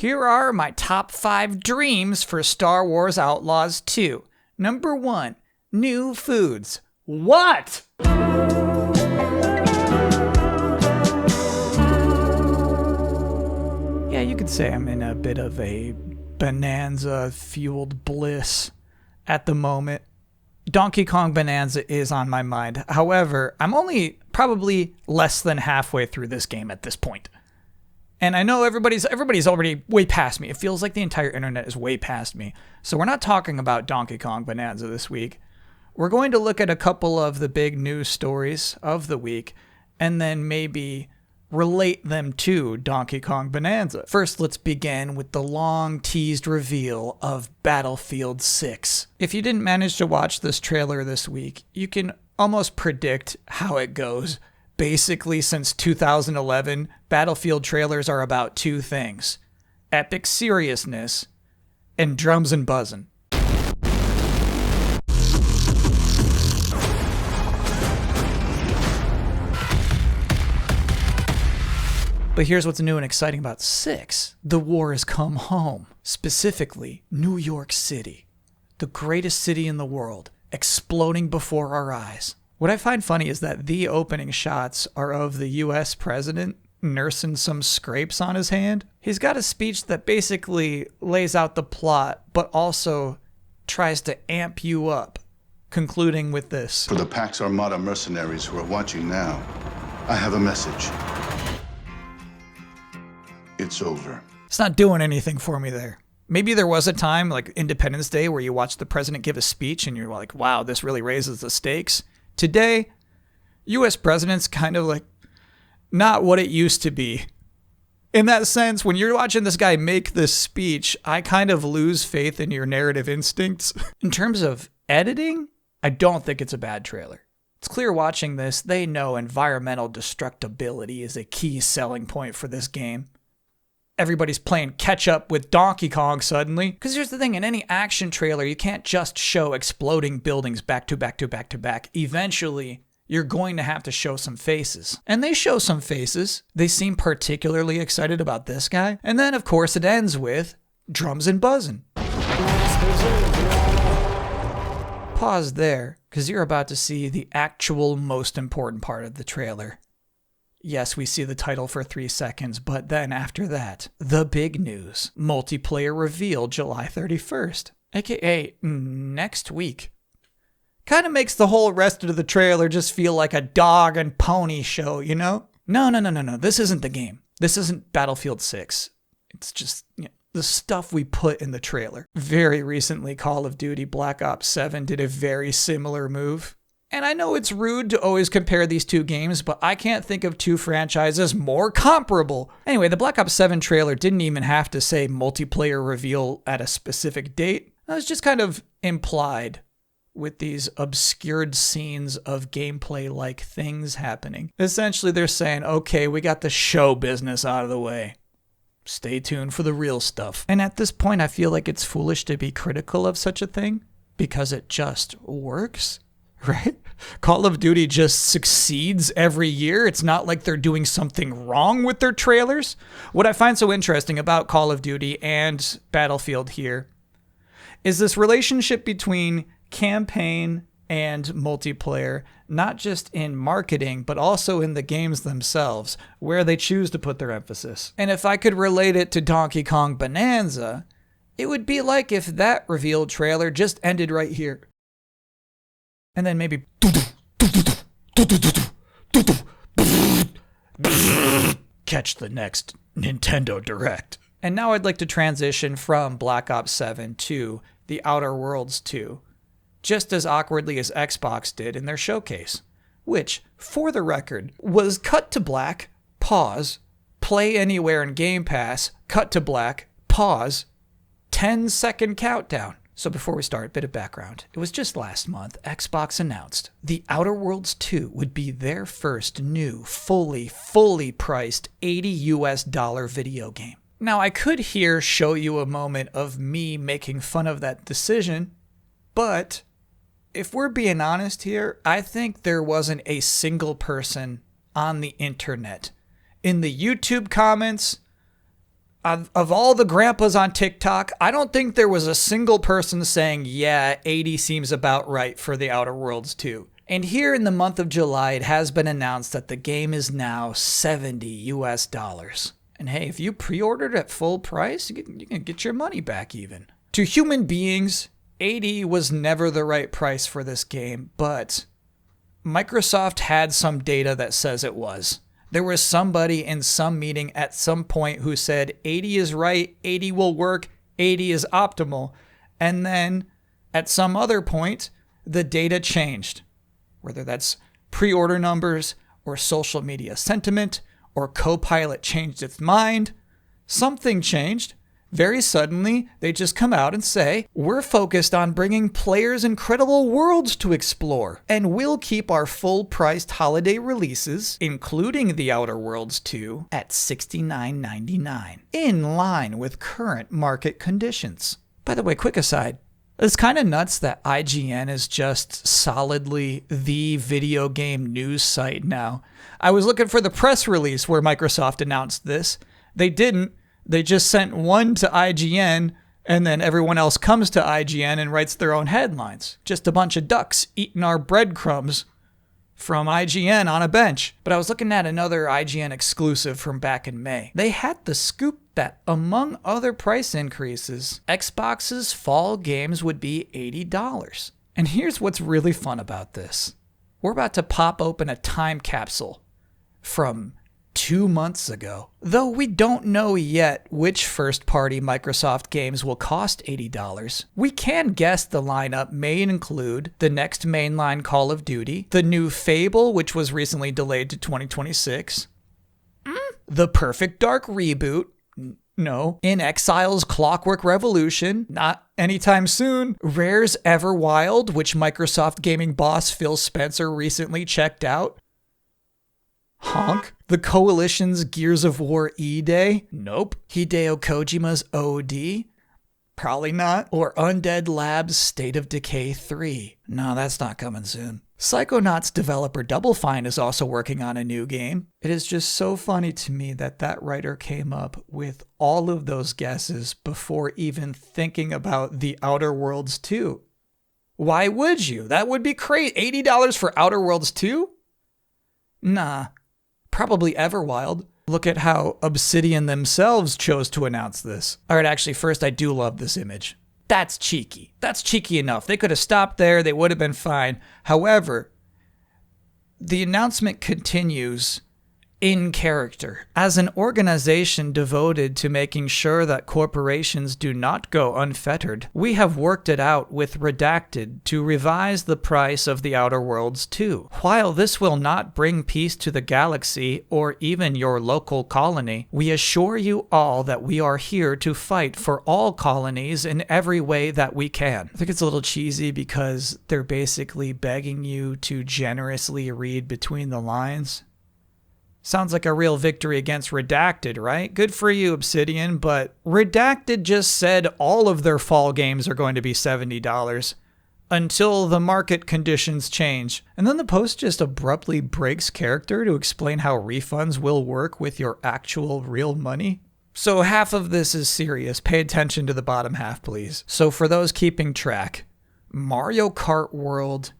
Here are my top 5 dreams for Star Wars Outlaws 2. Number 1, new foods. What? Yeah, you could say I'm in a bit of a Bonanza-fueled bliss at the moment. Donkey Kong Bonanza is on my mind. However, I'm only probably less than halfway through this game at this point. And I know everybody's already way past me. It feels like the entire internet is way past me. So we're not talking about Donkey Kong Bonanza this week. We're going to look at a couple of the big news stories of the week and then maybe relate them to Donkey Kong Bonanza. First, let's begin with the long-teased reveal of Battlefield 6. If you didn't manage to watch this trailer this week, you can almost predict how it goes. Basically, since 2011, Battlefield trailers are about 2 things: epic seriousness and drums and buzzing. But here's what's new and exciting about 6. The war has come home. Specifically, New York City. The greatest city in the world, exploding before our eyes. What I find funny is that the opening shots are of the US president nursing some scrapes on his hand. He's got a speech that basically lays out the plot, but also tries to amp you up, concluding with this. For the Pax Armada mercenaries who are watching now, I have a message. It's over. It's not doing anything for me there. Maybe there was a time, like Independence Day, where you watch the president give a speech and you're like, wow, this really raises the stakes. Today, U.S. president's kind of like not what it used to be. In that sense, when you're watching this guy make this speech, I kind of lose faith in your narrative instincts. In terms of editing, I don't think it's a bad trailer. It's clear watching this, they know environmental destructibility is a key selling point for this game. Everybody's playing catch up with Donkey Kong suddenly. Because here's the thing, in any action trailer, you can't just show exploding buildings back to back to back to back. Eventually, you're going to have to show some faces. And they show some faces. They seem particularly excited about this guy. And then, of course, it ends with drums and buzzing. Pause there, because you're about to see the actual most important part of the trailer. Yes, we see the title for 3 seconds, but then after that, the big news. Multiplayer reveal July 31st, aka next week. Kind of makes the whole rest of the trailer just feel like a dog and pony show, you know? No. This isn't the game. This isn't Battlefield 6. It's just, the stuff we put in the trailer. Very recently, Call of Duty Black Ops 7 did a very similar move. And I know it's rude to always compare these 2 games, but I can't think of 2 franchises more comparable. Anyway, the Black Ops 7 trailer didn't even have to say multiplayer reveal at a specific date. It was just kind of implied with these obscured scenes of gameplay-like things happening. Essentially, they're saying, okay, we got the show business out of the way. Stay tuned for the real stuff. And at this point, I feel like it's foolish to be critical of such a thing because it just works. Right? Call of Duty just succeeds every year. It's not like they're doing something wrong with their trailers. What I find so interesting about Call of Duty and Battlefield here is this relationship between campaign and multiplayer, not just in marketing, but also in the games themselves, where they choose to put their emphasis. And if I could relate it to Donkey Kong Bonanza, it would be like if that reveal trailer just ended right here. And then maybe catch the next Nintendo Direct. And now I'd like to transition from Black Ops 7 to The Outer Worlds 2, just as awkwardly as Xbox did in their showcase, which, for the record, was cut to black, pause, play anywhere in Game Pass, cut to black, pause, 10-second countdown. So before we start, a bit of background. It was just last month, Xbox announced The Outer Worlds 2 would be their first new, fully priced $80 video game. Now, I could here show you a moment of me making fun of that decision, but if we're being honest here, I think there wasn't a single person on the internet, in the YouTube comments, Of all the grandpas on TikTok, I don't think there was a single person saying, yeah, 80 seems about right for The Outer Worlds 2. And here in the month of July, it has been announced that the game is now $70. And hey, if you pre-ordered at full price, you can get your money back even. To human beings, 80 was never the right price for this game, but Microsoft had some data that says it was. There was somebody in some meeting at some point who said 80 is right, 80 will work, 80 is optimal. And then at some other point, the data changed. Whether that's pre-order numbers or social media sentiment or Copilot changed its mind, something changed. Very suddenly, they just come out and say, we're focused on bringing players incredible worlds to explore, and we'll keep our full-priced holiday releases, including The Outer Worlds 2, at $69.99, in line with current market conditions. By the way, quick aside, it's kind of nuts that IGN is just solidly the video game news site now. I was looking for the press release where Microsoft announced this. They didn't. They just sent one to IGN, and then everyone else comes to IGN and writes their own headlines. Just a bunch of ducks eating our breadcrumbs from IGN on a bench. But I was looking at another IGN exclusive from back in May. They had the scoop that, among other price increases, Xbox's fall games would be $80. And here's what's really fun about this. We're about to pop open a time capsule from 2 months ago. Though we don't know yet which first-party Microsoft games will cost $80, we can guess the lineup may include the next mainline Call of Duty, the new Fable, which was recently delayed to 2026, the Perfect Dark reboot, no, In Exile's Clockwork Revolution, not anytime soon, Rare's Everwild, which Microsoft gaming boss Phil Spencer recently checked out, honk. The Coalition's Gears of War E-Day? Nope. Hideo Kojima's OD? Probably not. Or Undead Labs' State of Decay 3? No, that's not coming soon. Psychonauts developer Double Fine is also working on a new game. It is just so funny to me that that writer came up with all of those guesses before even thinking about The Outer Worlds 2. Why would you? That would be crazy. $80 for Outer Worlds 2? Nah. Probably Everwild. Look at how Obsidian themselves chose to announce this. All right, actually, first, I do love this image. That's cheeky. That's cheeky enough. They could have stopped there. They would have been fine. However, the announcement continues in character. As an organization devoted to making sure that corporations do not go unfettered, we have worked it out with Redacted to revise the price of The Outer Worlds 2. While this will not bring peace to the galaxy or even your local colony, we assure you all that we are here to fight for all colonies in every way that we can. I think it's a little cheesy because they're basically begging you to generously read between the lines. Sounds like a real victory against Redacted, right? Good for you, Obsidian, but Redacted just said all of their fall games are going to be $70 until the market conditions change. And then the post just abruptly breaks character to explain how refunds will work with your actual real money. So half of this is serious. Pay attention to the bottom half, please. So for those keeping track, Mario Kart World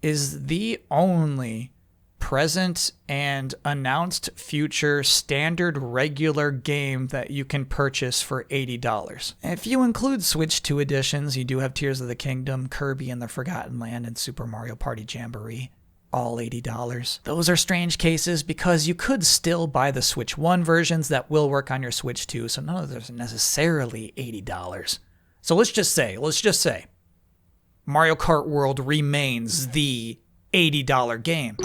is the only present and announced future standard regular game that you can purchase for $80. If you include Switch 2 editions, you do have Tears of the Kingdom, Kirby and the Forgotten Land, and Super Mario Party Jamboree, all $80. Those are strange cases because you could still buy the Switch 1 versions that will work on your Switch 2, so none of those are necessarily $80. So let's just say, Mario Kart World remains the $80 game.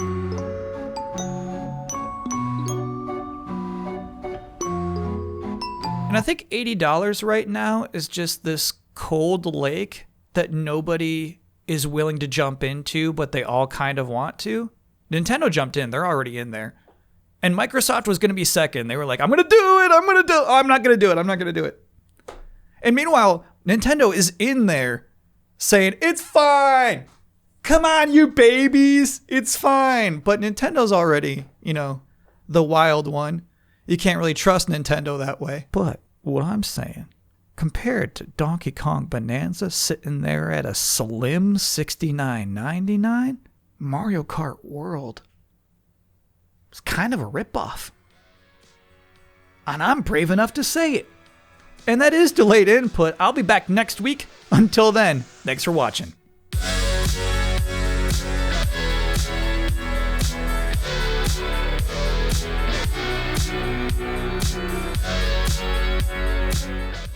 And I think $80 right now is just this cold lake that nobody is willing to jump into, but they all kind of want to. Nintendo jumped in. They're already in there. And Microsoft was going to be second. They were like, I'm not going to do it. And meanwhile, Nintendo is in there saying, it's fine. Come on, you babies. It's fine. But Nintendo's already, the wild one. You can't really trust Nintendo that way. But what I'm saying, compared to Donkey Kong Bonanza sitting there at a slim $69.99, Mario Kart World is kind of a ripoff. And I'm brave enough to say it. And that is delayed input. I'll be back next week. Until then, thanks for watching.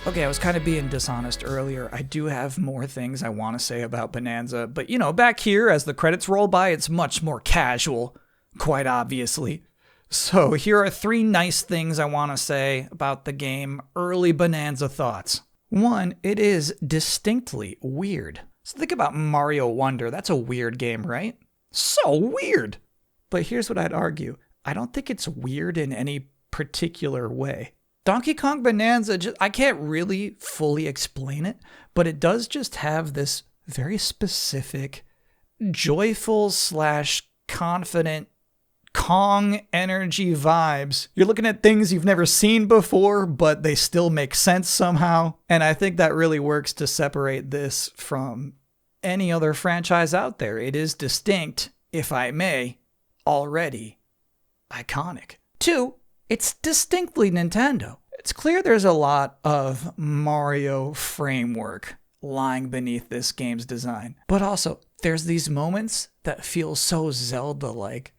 Okay, I was kind of being dishonest earlier. I do have more things I want to say about Bonanza, but back here, as the credits roll by, it's much more casual, quite obviously. So here are 3 nice things I want to say about the game. Early Bonanza thoughts. 1, it is distinctly weird. So think about Mario Wonder. That's a weird game, right? So weird! But here's what I'd argue. I don't think it's weird in any particular way. Donkey Kong Bonanza, I can't really fully explain it, but it does just have this very specific, joyful / confident Kong energy vibes. You're looking at things you've never seen before, but they still make sense somehow. And I think that really works to separate this from any other franchise out there. It is distinct, if I may, already iconic. 2, it's distinctly Nintendo. It's clear there's a lot of Mario framework lying beneath this game's design. But also, there's these moments that feel so Zelda-like.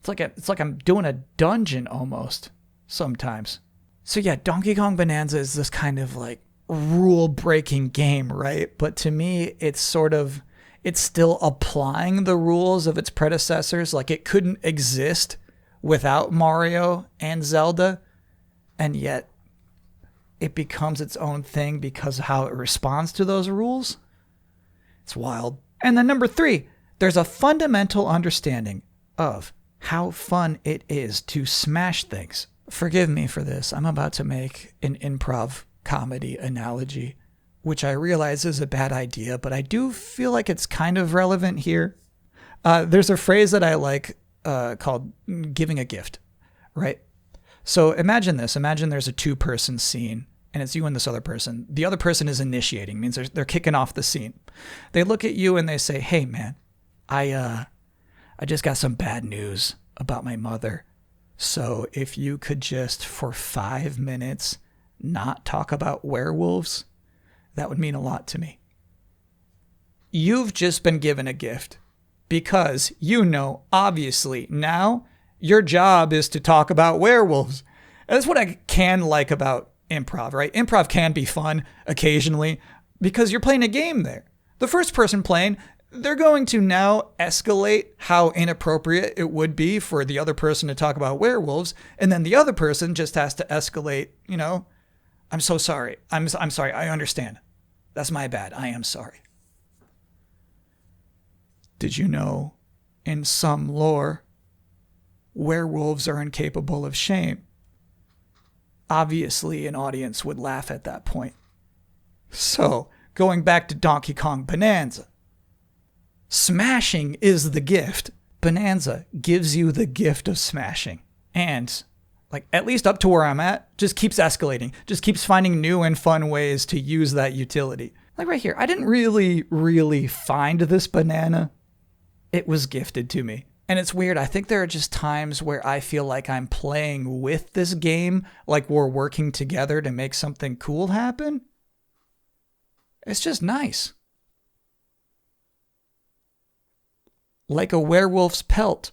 It's like I'm doing a dungeon almost, sometimes. So yeah, Donkey Kong Bonanza is this kind of like rule-breaking game, right? But to me, it's still applying the rules of its predecessors. Like it couldn't exist without Mario and Zelda, and yet it becomes its own thing because of how it responds to those rules. It's wild. And then number 3, there's a fundamental understanding of how fun it is to smash things. Forgive me for this. I'm about to make an improv comedy analogy, which I realize is a bad idea, but I do feel like it's kind of relevant here. There's a phrase that I like called giving a gift, right? So imagine this. Imagine there's a 2-person scene, and it's you and this other person. The other person is initiating, means they're kicking off the scene. They look at you and they say, "Hey, man, I just got some bad news about my mother. So if you could just, for 5 minutes, not talk about werewolves, that would mean a lot to me." You've just been given a gift because obviously, now your job is to talk about werewolves. And that's what I can like about improv, right? Improv can be fun occasionally because you're playing a game there. The first person playing, they're going to now escalate how inappropriate it would be for the other person to talk about werewolves. And then the other person just has to escalate, "I'm so sorry. I'm sorry. I understand. That's my bad. I am sorry." Did you know, in some lore, werewolves are incapable of shame? Obviously, an audience would laugh at that point. So, going back to Donkey Kong Bonanza, smashing is the gift. Bonanza gives you the gift of smashing. And, at least up to where I'm at, just keeps escalating. Just keeps finding new and fun ways to use that utility. Like right here, I didn't really find this banana. It was gifted to me. And it's weird. I think there are just times where I feel like I'm playing with this game, like we're working together to make something cool happen. It's just nice. Like a werewolf's pelt.